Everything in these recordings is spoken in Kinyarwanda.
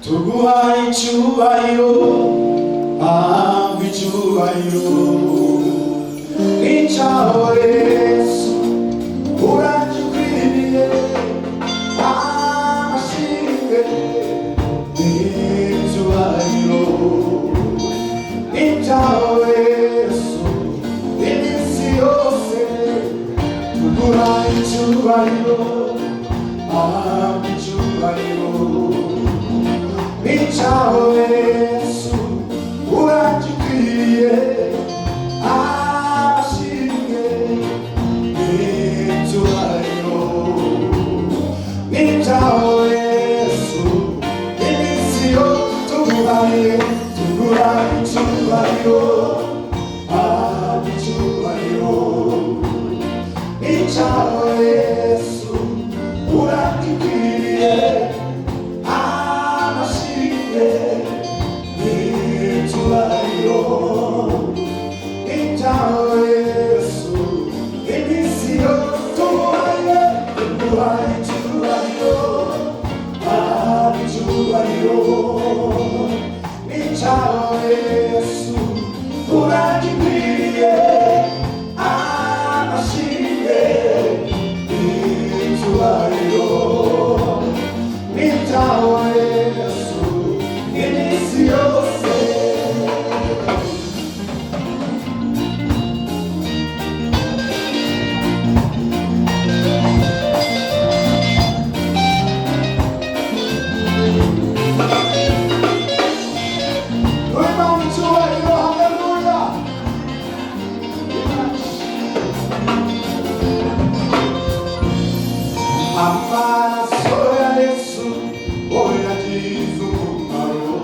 tuguhaye icyubahiro, habwa icyubahiro icyawe Yesu, uragikwiriye amashimwe n'icyubahiro icyawe Yesu, iminsi yose tuguhaye icyubahiro, habwa icyubahiro icyawe Yesu, uragikwiriye amashimwe n'icyubahiro icyawe Yesu, iminsi yose tuguhaye icyubahiro, habwa icyubahiro icyawe Yesu, uragikwiriye amashimwe n'icyubahiro icyawe Yesu, iminsi yose tuguhaye icyubahiro, habwa icyubahiro icyawe Yesu, uragikwiriye amashimwe n'icyubahiro icyawe Yesu, iminsi yose. Amaraso ya Yesu oyagize umumaro,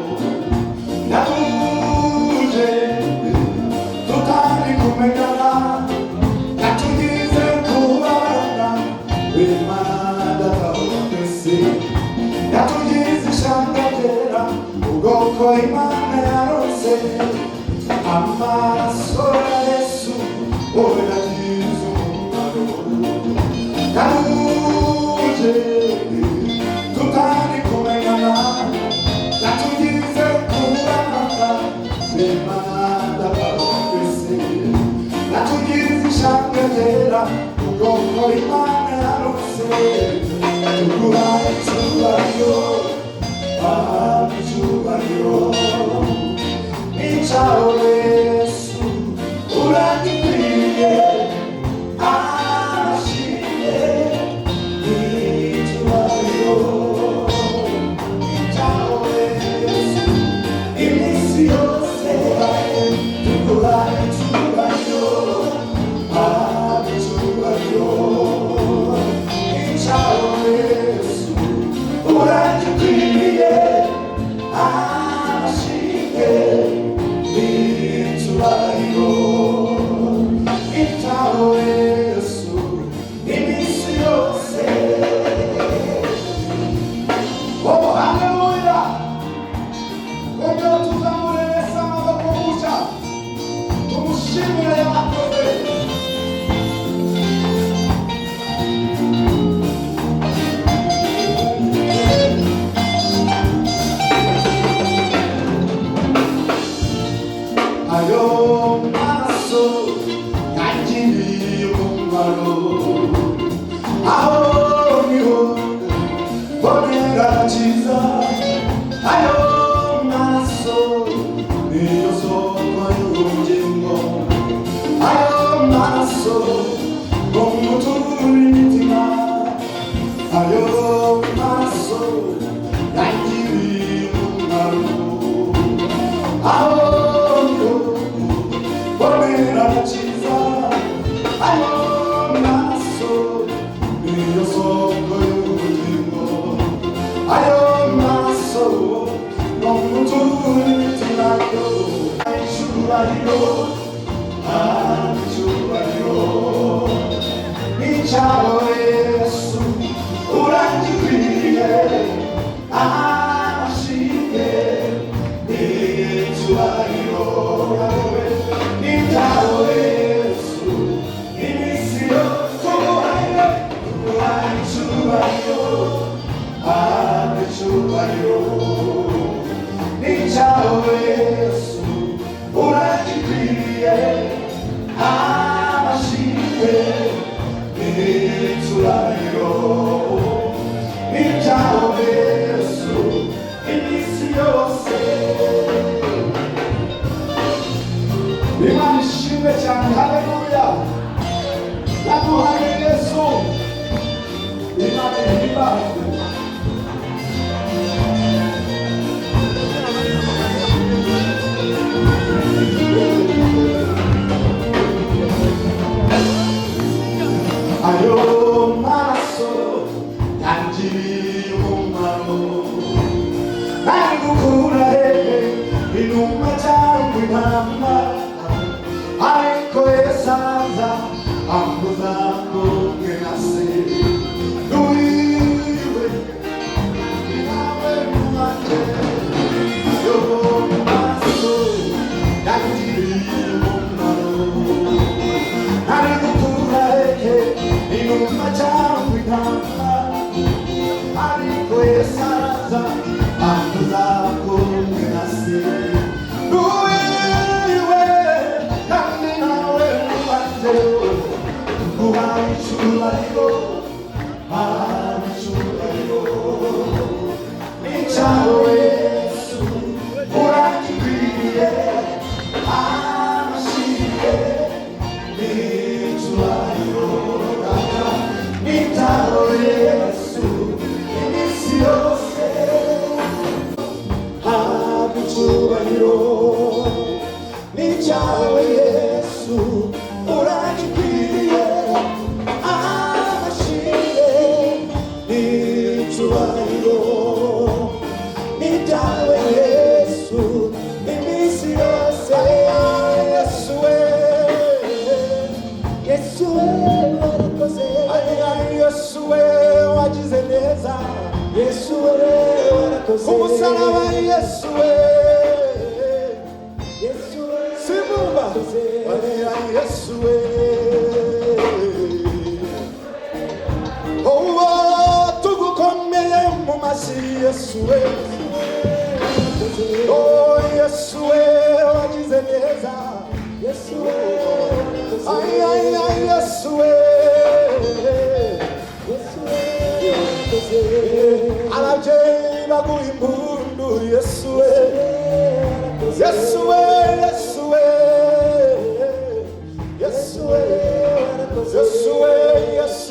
yatuje tutari kumenyana, yatugize kubana w'Imana Data wa twese, yatugize ishyanga ryera, ubwoko Imana yarose. Amaraso ya Yesu oyagize umumaro, tutari kumenyana, yatugize kubana w'Imana Data wa twese, yatugize ishyanga ryera, ubwoko Imana yarose. Tuguhaye icyubahiro, habwa icyubahiro icyawe Yesu, uragikwiriye amashimwe n'icyubahiro icyawe Yesu, iminsi yose tuguhaye icyubahiro, habwa icyubahiro icyawe Yesu, uragikwiriye amashimwe n'icyubahiro icyawe Yesu, iminsi yose. Oh, haleluya! Ongera tuzamure Yesu amaboko gutya, tumushimire yakoze. Ayo maraso yangiriye umumaro, aho niho mbonera agakiza. Ayo maraso niyo soko y'ubugingo, ayo maraso ngo muture imitima, ayo maraso yangiriye umumaro, aho agakiza. Ayo maraso niyo soko y'ubugingo, ayo maraso ngo muture imitima. Icyubahiro, habwa icyubahiro icyawe Yesu, uragikwiriye amashimwe n'icyubahiro icyawe Yesu, iminsi yose tuguhaye icyubahiro, habwa icyubahiro Kumusaraba Yesu Simumba Yesu Oh tugukomeye mu masi Yesu Oh Yesu wagize neza Yesu ay ay ay Yesu Alabye baguhimpundu Yesu Yesu Yesu Yesu Yesu Yesu